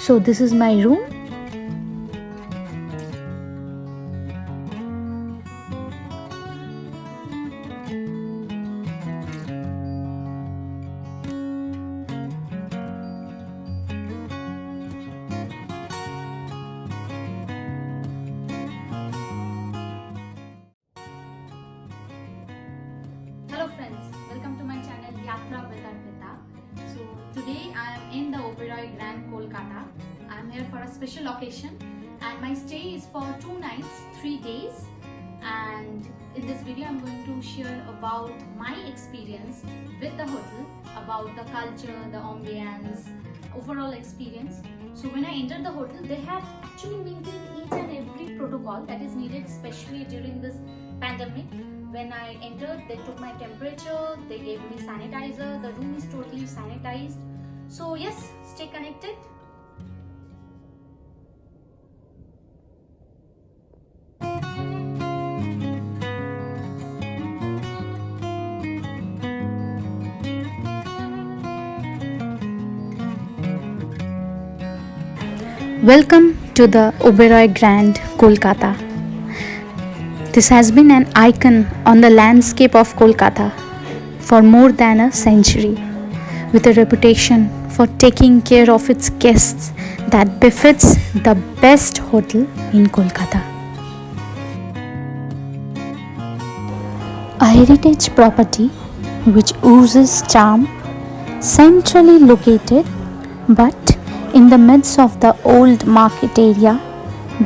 So this is my room. Hello friends, welcome to my channel Yatra with Arpita. So today I am in the Oberoi Grand Kolkata. I am here for a special occasion and my stay is for 2 nights, 3 days, and in this video I am going to share about my experience with the hotel, about the culture, the ambience, overall experience. So when I entered the hotel, they have actually maintained each and every protocol that is needed, especially during this pandemic. When I entered, they took my temperature, they gave me sanitizer, the room is totally sanitized. So yes, stay connected. Welcome to the Oberoi Grand Kolkata. This has been an icon on the landscape of Kolkata for more than a century, with a reputation for taking care of its guests that befits the best hotel in Kolkata. A heritage property which oozes charm, centrally located but in the midst of the old market area,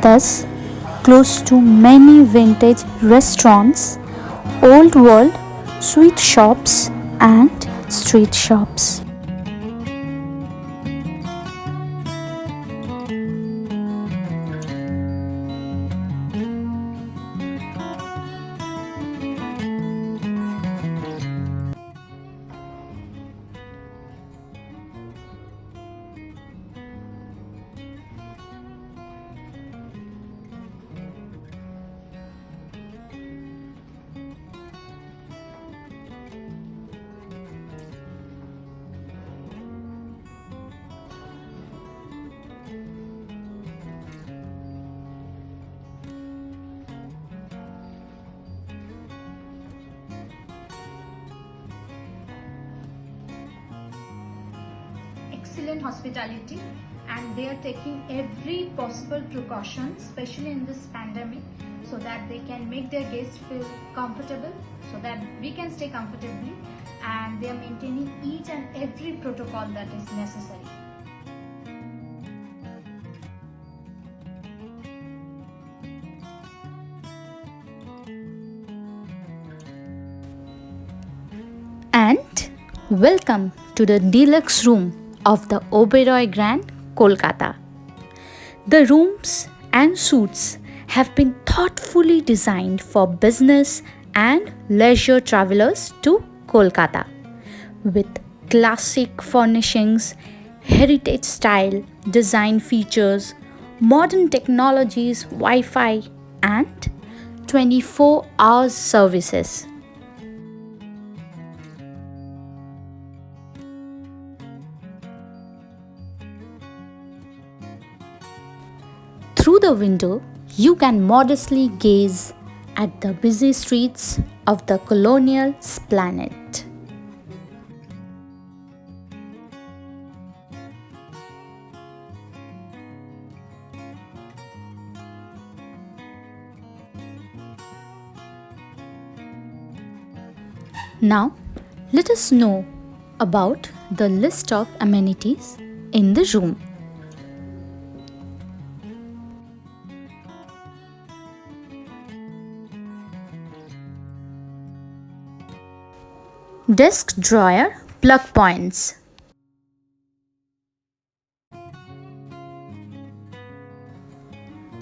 thus close to many vintage restaurants, old world sweet shops, and street shops. Excellent hospitality, and they are taking every possible precaution, especially in this pandemic, so that they can make their guests feel comfortable, so that we can stay comfortably, and they are maintaining each and every protocol that is necessary. And welcome to the deluxe room of the Oberoi Grand Kolkata. The rooms and suites have been thoughtfully designed for business and leisure travelers to Kolkata, with classic furnishings, heritage style design features, modern technologies, Wi Fi, and 24 hours services. Through the window, you can modestly gaze at the busy streets of the colonial esplanade. Now, let us know about the list of amenities in the room. Desk drawer plug points.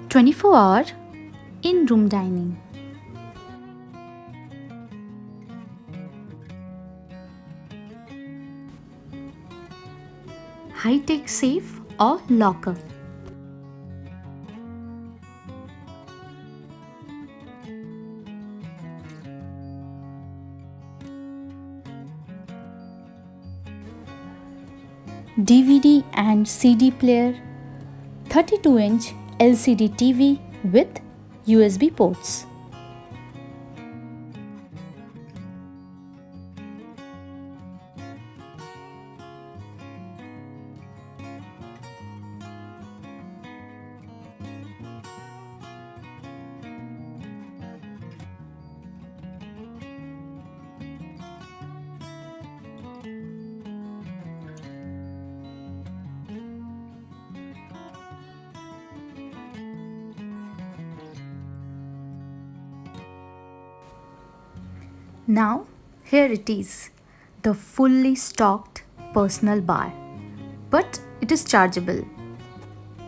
"24-hour in-room dining. High-tech safe or locker. DVD and CD player 32-inch LCD TV with USB ports. Now, here it is, the fully stocked personal bar, but it is chargeable,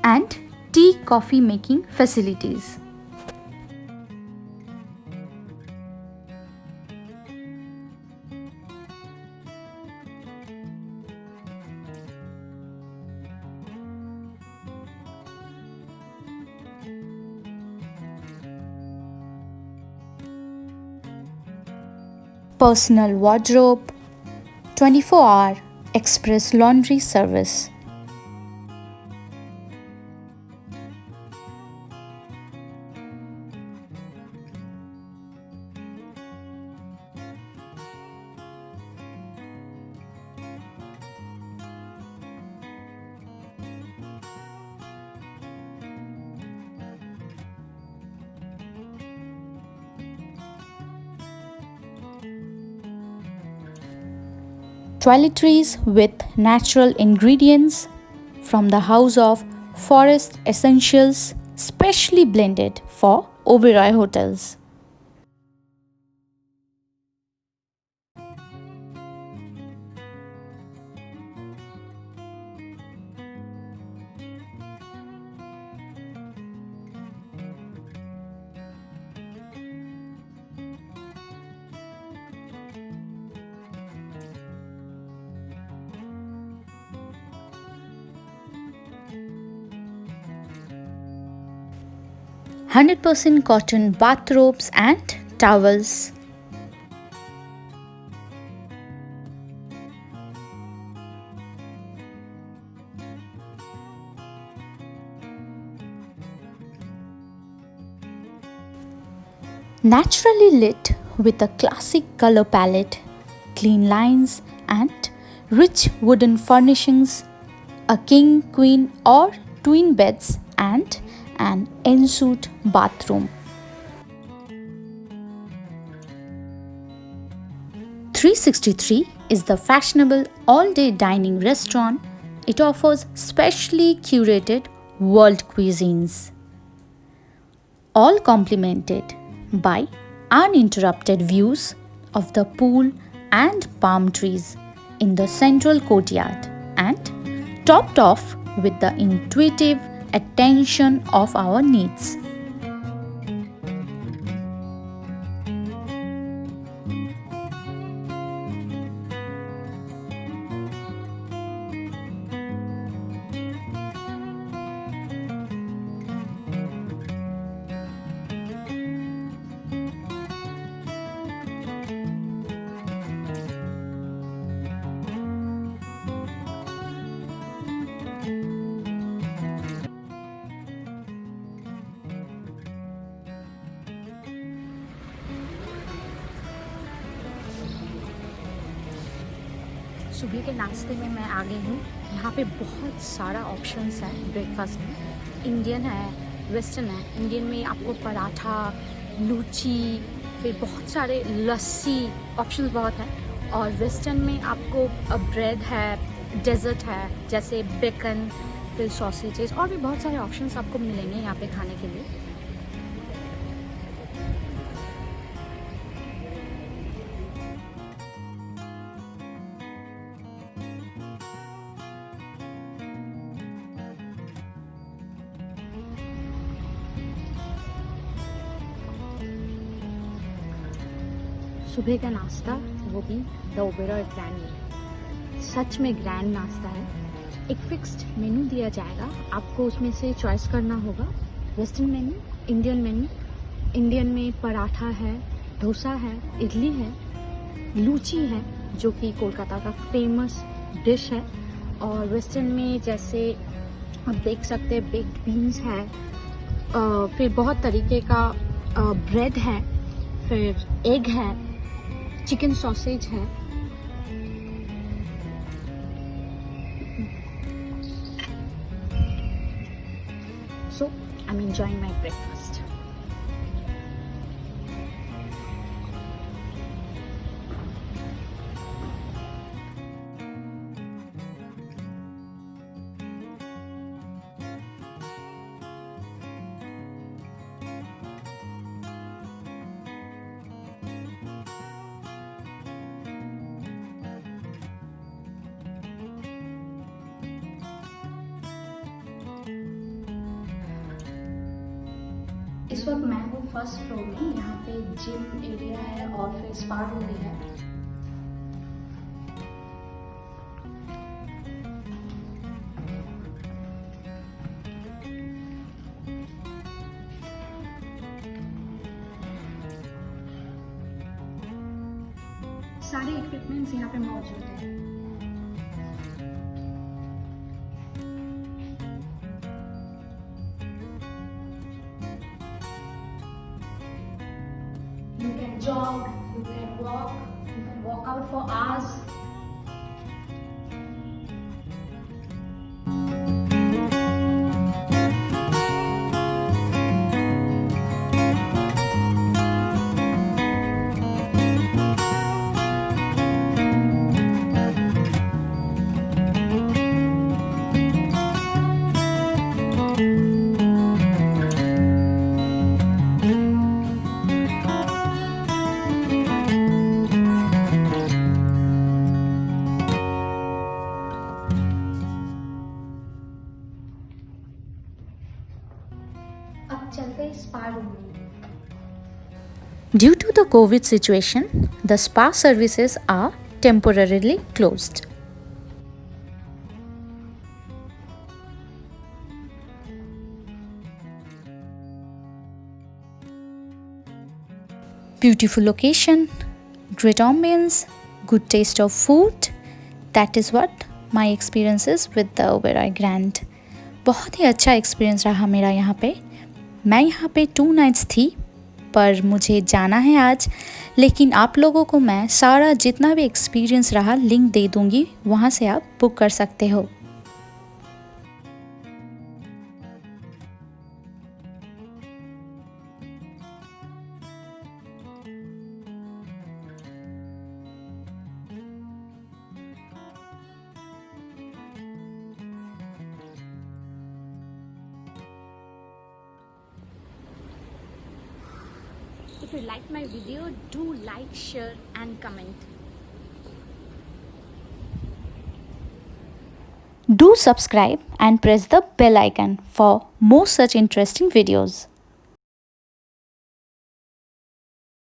and tea coffee making facilities. Personal wardrobe, 24-hour express laundry service. Toiletries with natural ingredients from the house of Forest Essentials, specially blended for Oberoi hotels. %100% cotton bathrobes and towels. Naturally lit with a classic color palette, clean lines and rich wooden furnishings, a king, queen or twin beds and an ensuite bathroom. 363 is the fashionable all-day dining restaurant. It offers specially curated world cuisines, all complemented by uninterrupted views of the pool and palm trees in the central courtyard, and topped off with the intuitive attention of our needs. सुबह के नाश्ते में मैं आ गई हूँ। यहाँ पे बहुत सारा ऑप्शंस है ब्रेकफास्ट में। इंडियन है, वेस्टर्न है। इंडियन में आपको पराठा, लूची, फिर बहुत सारे लस्सी ऑप्शंस बहुत है। और वेस्टर्न में आपको ब्रेड है, डेजर्ट है जैसे बेकन, फिर सॉसेजेस और भी बहुत सारे ऑप्शंस आपको मिलेंगे यहाँ पे खाने के लिए। सुबह का नाश्ता वो भी द ओबेरॉय ग्रैंड में, सच में ग्रैंड नाश्ता है। एक फिक्स्ड मेनू दिया जाएगा, आपको उसमें से चॉइस करना होगा। Western menu, Indian menu. Indian में पराठा है, डोसा है, इडली है, लूची है जो कि कोलकाता का फेमस डिश है। और वेस्टर्न में जैसे आप देख सकते हैं बेक्ड बीन्स है, फिर बहुत तरीके का ब्रेड है, फिर एग है, चिकन सॉसेज है। So I'm enjoying my breakfast. इस वक्त मैं हूँ फर्स्ट फ्लोर में। यहाँ पे जिम एरिया है और फिर स्पा रूम भी है। सारे इक्विपमेंट्स यहाँ पे मौजूद हैं। You can jog, you can walk out for hours. अब चलते हैं स्पा रूम में। Due to the COVID situation, the spa services are temporarily closed. Beautiful location, great ambience, good taste of food. That is what my experience is with the Oberoi Grand. बहुत ही अच्छा experience रहा मेरा यहाँ पे। मैं यहाँ पे 2 नाइट्स थी, पर मुझे जाना है आज। लेकिन आप लोगों को मैं सारा जितना भी एक्सपीरियंस रहा लिंक दे दूँगी, वहाँ से आप बुक कर सकते हो। If you like my video, do like, share and comment. Do subscribe and press the bell icon for more such interesting videos.